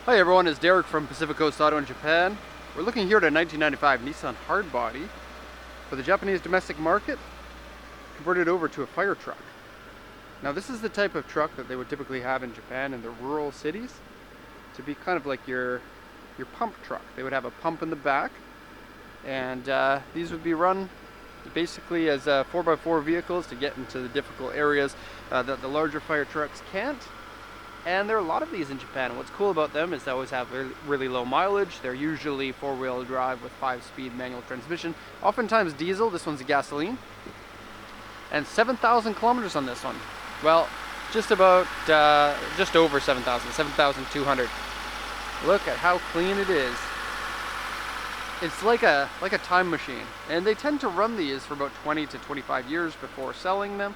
Hi everyone, it's Derek from Pacific Coast Auto in Japan. We're looking here at a 1995 Nissan Hardbody for the Japanese domestic market, converted over to a fire truck. Now this is the type of truck that they would typically have in Japan in the rural cities to be kind of like your pump truck. They would have a pump in the back, and these would be run basically as 4x4 vehicles to get into the difficult areas that the larger fire trucks can't. And there are a lot of these in Japan, and what's cool about them is they always have really low mileage. They're usually four-wheel drive with 5-speed manual transmission, oftentimes diesel. This one's a gasoline. And 7,000 kilometers on this one. Well, just over 7,000, 7,200. Look at how clean it is. It's like a time machine, and they tend to run these for about 20 to 25 years before selling them.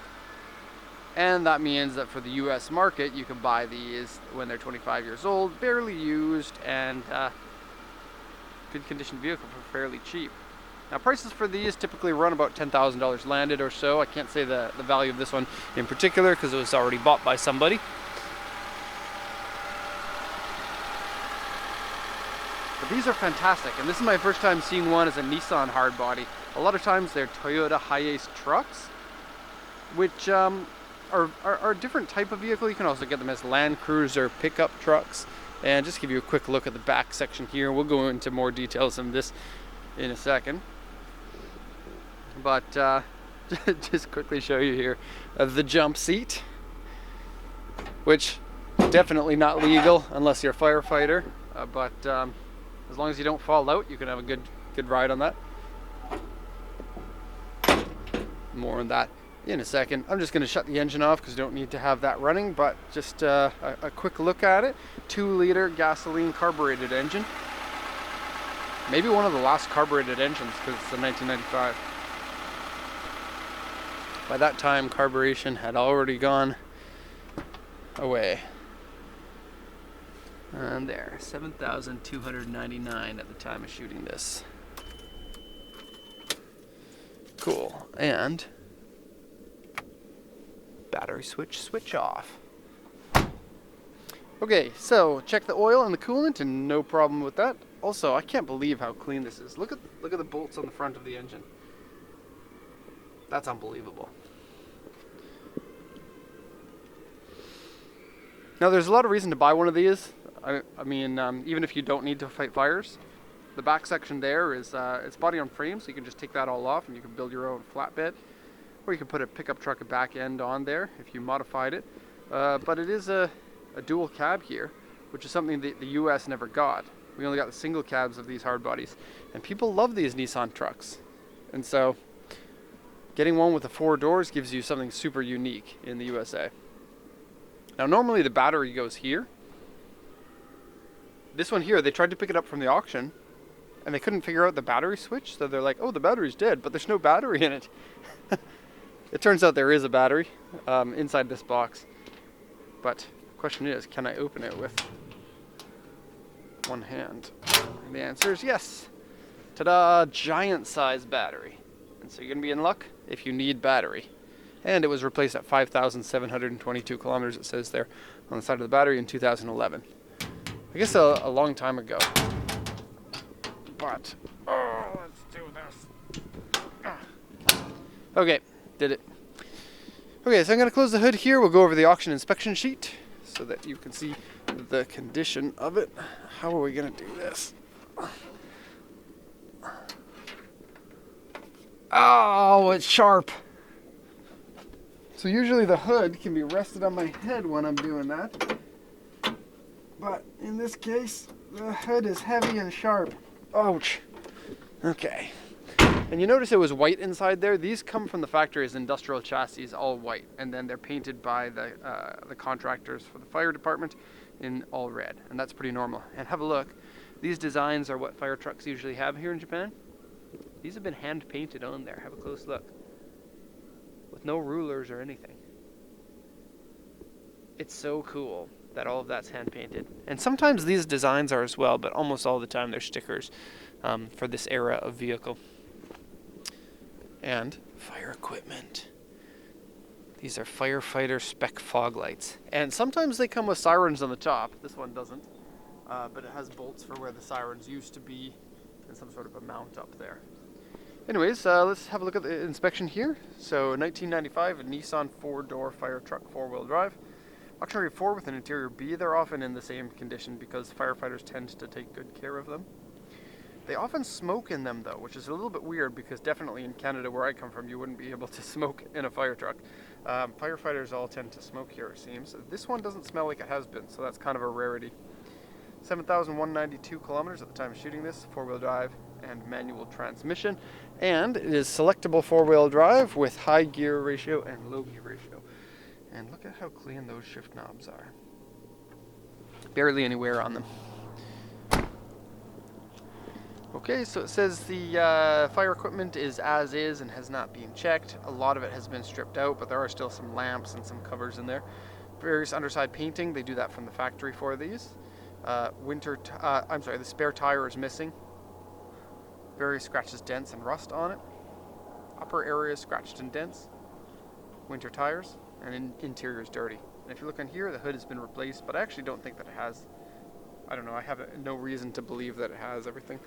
And that means that for the US market, you can buy these when they're 25 years old, barely used, and good condition vehicle for fairly cheap. Now prices for these typically run about $10,000 landed or so. I can't say the value of this one in particular because it was already bought by somebody. But these are fantastic, and this is my first time seeing one as a Nissan Hardbody. A lot of times they're Toyota Hiace trucks, which are a different type of vehicle. You can also get them as Land Cruiser pickup trucks. And just give you a quick look at the back section here. We'll go into more details on this in a second. But just quickly show you here the jump seat, which definitely not legal unless you're a firefighter. But as long as you don't fall out, you can have a good ride on that. More on that in a second. I'm just going to shut the engine off because you don't need to have that running, but just a quick look at it. 2-liter gasoline carbureted engine. Maybe one of the last carbureted engines because it's a 1995. By that time, carburation had already gone away. And there, 7,299 at the time of shooting this. Cool. And battery switch off. Okay, so check the oil and the coolant, and no problem with that. Also, I can't believe how clean this is. Look at the bolts on the front of the engine. That's unbelievable. Now, there's a lot of reason to buy one of these. I mean, even if you don't need to fight fires, the back section there is it's body on frame, so you can just take that all off and you can build your own flatbed. Or you can put a pickup truck back end on there if you modified it. But it is a dual cab here, which is something that the US never got. We only got the single cabs of these hard bodies. And people love these Nissan trucks. And so getting one with the 4 doors gives you something super unique in the USA. Now normally the battery goes here. This one here, they tried to pick it up from the auction and they couldn't figure out the battery switch. So they're like, oh, the battery's dead, but there's no battery in it. It turns out there is a battery inside this box, but the question is, can I open it with one hand? And the answer is yes. Ta-da! Giant size battery. And so you're gonna be in luck if you need battery. And it was replaced at 5,722 kilometers, it says there on the side of the battery, in 2011. I guess a long time ago. But let's do this. Okay. Did it. Okay, so I'm going to close the hood here. We'll go over the auction inspection sheet so that you can see the condition of it. How are we going to do this? Oh, it's sharp. So usually the hood can be rested on my head when I'm doing that. But in this case, the hood is heavy and sharp. Ouch. Okay. And you notice it was white inside there. These come from the factory as industrial chassis, all white, and then they're painted by the contractors for the fire department in all red, and that's pretty normal. And have a look. These designs are what fire trucks usually have here in Japan. These have been hand painted on there. Have a close look, with no rulers or anything. It's so cool that all of that's hand painted. And sometimes these designs are as well, but almost all the time they're stickers for this era of vehicle. And fire equipment. These are firefighter spec fog lights. And sometimes they come with sirens on the top. This one doesn't. but it has bolts for where the sirens used to be and some sort of a mount up there. Anyways, let's have a look at the inspection here. So 1995, a Nissan 4-door fire truck, 4-wheel drive. Auxiliary 4 with an interior B. They're often in the same condition because firefighters tend to take good care of them. They often smoke in them though, which is a little bit weird because definitely in Canada where I come from you wouldn't be able to smoke in a fire truck. Firefighters all tend to smoke here, it seems. This one doesn't smell like it has been, so that's kind of a rarity. 7,192 kilometers at the time of shooting this, 4-wheel drive and manual transmission, and it is selectable 4-wheel drive with high gear ratio and low gear ratio. And look at how clean those shift knobs are. Barely any wear on them. Okay, so it says the fire equipment is as is and has not been checked. A lot of it has been stripped out, but there are still some lamps and some covers in there. Various underside painting, they do that from the factory for these. The spare tire is missing. Various scratches, dents, and rust on it. Upper area is scratched and dents. Winter tires, and interior is dirty. And if you look on here, the hood has been replaced, but I actually don't think that it has. I don't know, I have no reason to believe that it has. Everything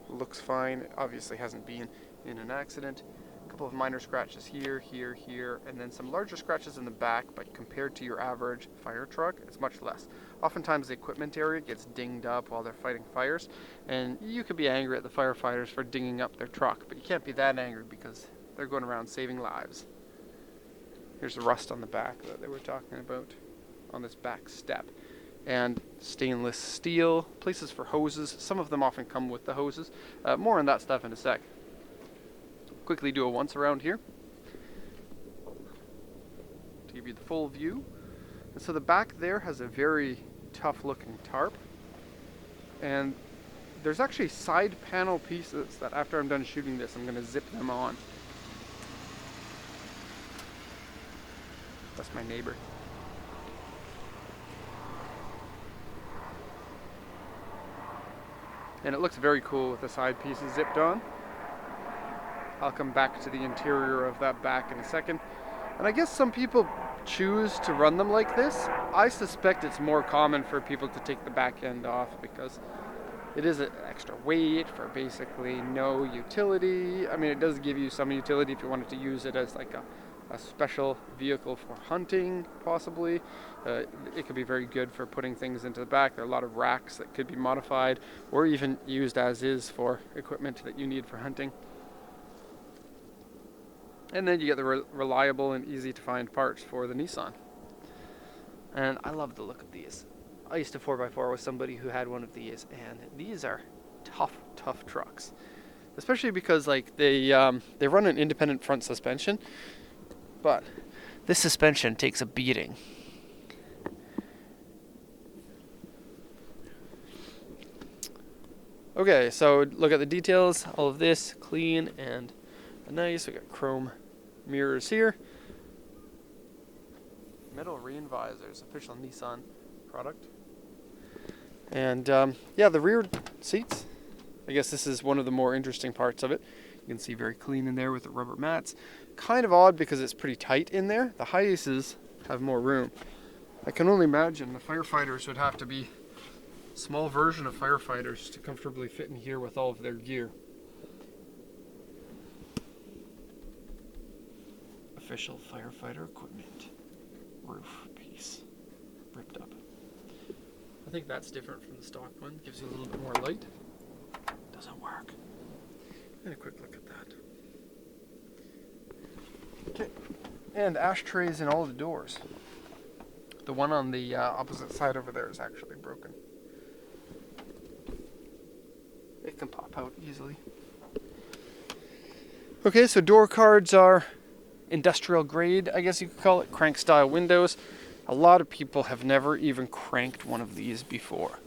looks fine. It obviously hasn't been in an accident. A couple of minor scratches here, here, and then some larger scratches in the back, but compared to your average fire truck, it's much less. Oftentimes the equipment area gets dinged up while they're fighting fires, and you could be angry at the firefighters for dinging up their truck, but you can't be that angry because they're going around saving lives. Here's the rust on the back that they were talking about on this back step. And stainless steel, places for hoses. Some of them often come with the hoses. More on that stuff in a sec. Quickly do a once around here to give you the full view. And so the back there has a very tough looking tarp. And there's actually side panel pieces that after I'm done shooting this, I'm going to zip them on. That's my neighbor. And it looks very cool with the side pieces zipped on. I'll come back to the interior of that back in a second. And I guess some people choose to run them like this. I suspect it's more common for people to take the back end off because it is an extra weight for basically no utility. I mean, it does give you some utility if you wanted to use it as like a special vehicle for hunting, possibly. It could be very good for putting things into the back. There are a lot of racks that could be modified or even used as is for equipment that you need for hunting. And then you get the reliable and easy to find parts for the Nissan. And I love the look of these. I used to 4x4 with somebody who had one of these, and these are tough trucks. Especially because like they run an independent front suspension, but this suspension takes a beating. Okay, so look at the details. All of this clean and nice. We got chrome mirrors here. Metal rain visors, official Nissan product. And yeah, the rear seats. I guess this is one of the more interesting parts of it. You can see very clean in there with the rubber mats. Kind of odd because it's pretty tight in there. The Hiaces have more room. I can only imagine the firefighters would have to be a small version of firefighters to comfortably fit in here with all of their gear. Official firefighter equipment. Roof piece. Ripped up. I think that's different from the stock one. Gives you a little bit more light. Doesn't work. And a quick look at that. Okay. And ashtrays in all the doors. The one on the opposite side over there is actually broken. It can pop out easily. Okay, so door cards are industrial grade, I guess you could call it, crank style windows. A lot of people have never even cranked one of these before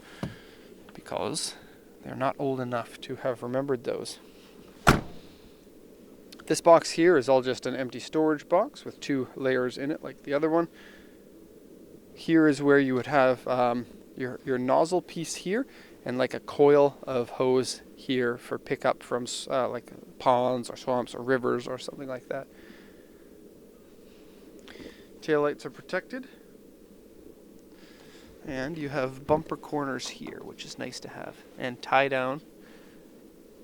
because they're not old enough to have remembered those. This box here is all just an empty storage box with 2 layers in it like the other one. Here is where you would have your nozzle piece here and like a coil of hose here for pickup from like ponds or swamps or rivers or something like that. Taillights are protected. And you have bumper corners here, which is nice to have. And tie down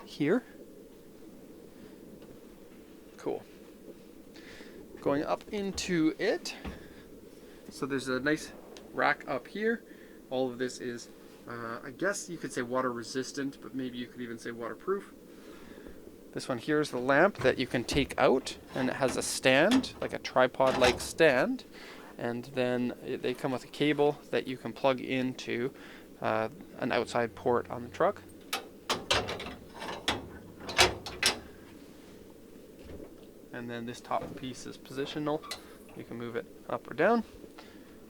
here. Cool. Going up into it. So there's a nice rack up here. All of this is, I guess you could say water resistant, but maybe you could even say waterproof. This one here is the lamp that you can take out, and it has a stand, like a tripod-like stand. And then they come with a cable that you can plug into an outside port on the truck. And then this top piece is positional. You can move it up or down.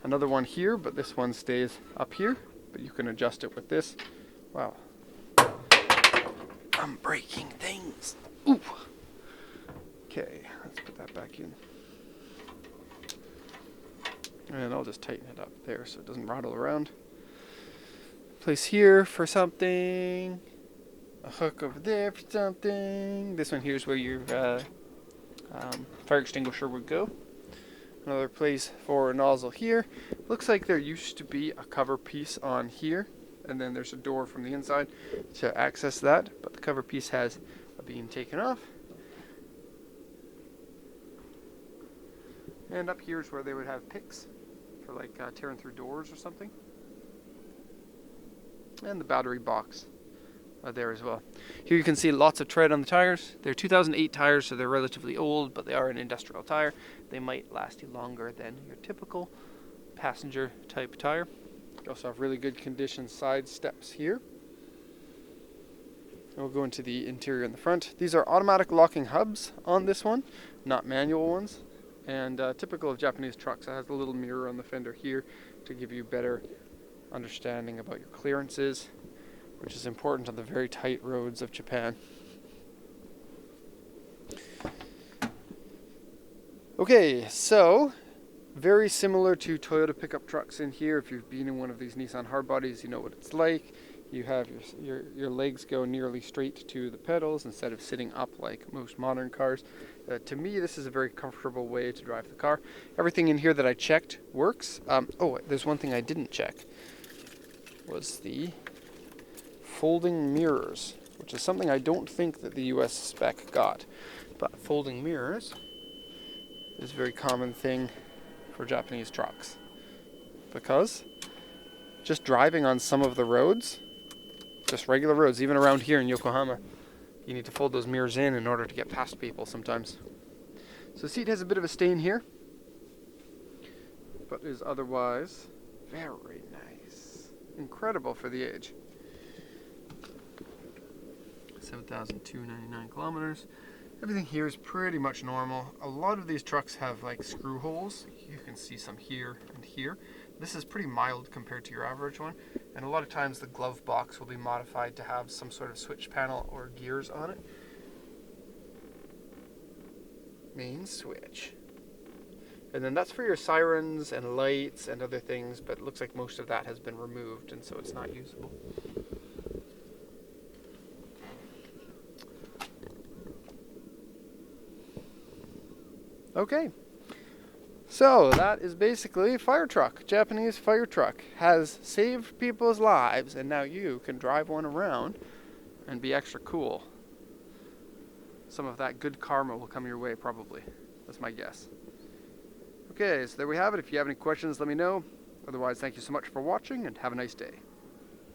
Another one here, but this one stays up here, but you can adjust it with this. Wow. I'm breaking things. Ooh. Okay, let's put that back in. And I'll just tighten it up there so it doesn't rattle around. Place here for something. A hook over there for something. This one here is where your fire extinguisher would go. Another place for a nozzle here. Looks like there used to be a cover piece on here, and then there's a door from the inside to access that, but the cover piece has been taken off. And up here is where they would have picks for like tearing through doors or something. And the battery box there as well. Here you can see lots of tread on the tires. They're 2008 tires, so they're relatively old, but they are an industrial tire. They might last you longer than your typical passenger type tire. You also have really good condition side steps here. And we'll go into the interior in the front. These are automatic locking hubs on this one, not manual ones. And typical of Japanese trucks, it has a little mirror on the fender here to give you better understanding about your clearances, which is important on the very tight roads of Japan. Okay, so very similar to Toyota pickup trucks in here. If you've been in one of these Nissan Hardbodies, you know what it's like. You have your legs go nearly straight to the pedals instead of sitting up like most modern cars. To me, this is a very comfortable way to drive the car. Everything in here that I checked works. Oh, there's one thing I didn't check. Was the folding mirrors, which is something I don't think that the US spec got. But folding mirrors is a very common thing for Japanese trucks. Because just driving on some of the roads, just regular roads, even around here in Yokohama, you need to fold those mirrors in order to get past people sometimes. So the seat has a bit of a stain here, but is otherwise very nice. Incredible for the age. 7,299 kilometers. Everything here is pretty much normal. A lot of these trucks have like screw holes. You can see some here and here. This is pretty mild compared to your average one. And a lot of times the glove box will be modified to have some sort of switch panel or gears on it. Main switch. And then that's for your sirens and lights and other things, but it looks like most of that has been removed and so it's not usable. Okay, so that is basically fire truck. Japanese fire truck has saved people's lives, and now you can drive one around and be extra cool. Some of that good karma will come your way, probably. That's my guess. Okay, so there we have it. If you have any questions, let me know. Otherwise, thank you so much for watching, and have a nice day.